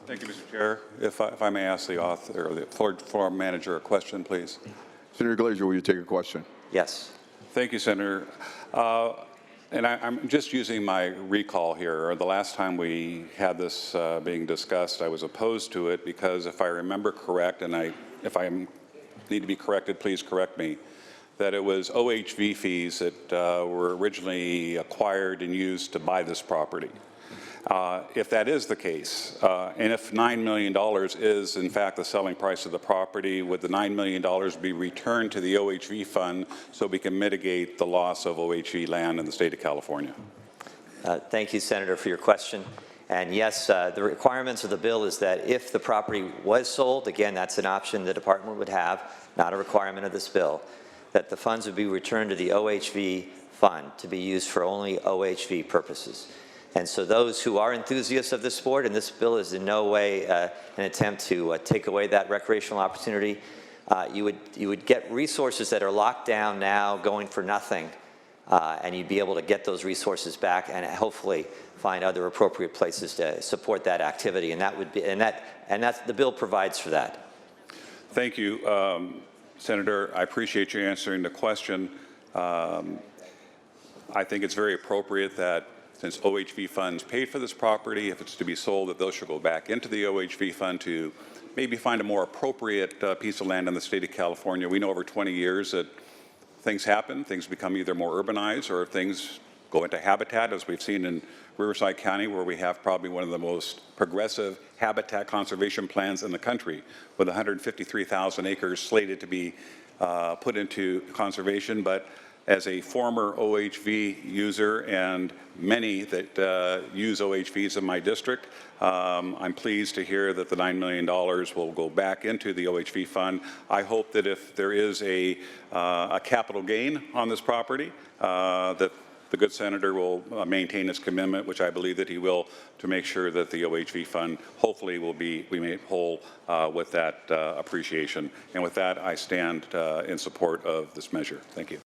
Thank you, Mr. Chair. If I may ask the author or the floor manager a question, please. Senator Glazer, will you take a question? Yes. Thank you, Senator. And I'm just using my recall here. The last time we had this being discussed, I was opposed to it because if I remember correct, and if I need to be corrected, please correct me, that it was OHV fees that were originally acquired and used to buy this property. If that is the case, and if $9 million is in fact the selling price of the property, would the $9 million be returned to the OHV fund so we can mitigate the loss of OHV land in the state of California? Thank you, Senator, for your question. And yes, the requirements of the bill is that if the property was sold, again, that's an option the department would have, not a requirement of this bill, that the funds would be returned to the OHV fund to be used for only OHV purposes. And so those who are enthusiasts of this sport, and this bill is in no way an attempt to take away that recreational opportunity, you would get resources that are locked down now going for nothing, and you'd be able to get those resources back and hopefully find other appropriate places to support that activity. And that would be, and that's the bill provides for that. Thank you, Senator. I appreciate you answering the question. I think it's very appropriate that since OHV funds paid for this property, if it's to be sold, that those should go back into the OHV fund to maybe find a more appropriate piece of land in the state of California. We know over 20 years that things happen, things become either more urbanized or things go into habitat, as we've seen in Riverside County, where we have probably one of the most progressive habitat conservation plans in the country, with 153,000 acres slated to be put into conservation. But as a former OHV user and many that use OHVs in my district, I'm pleased to hear that the $9 million will go back into the OHV fund. I hope that if there is a capital gain on this property, that the good senator will maintain his commitment, which I believe that he will, to make sure that the OHV fund hopefully will be made whole with that appreciation. And with that, I stand in support of this measure. Thank you.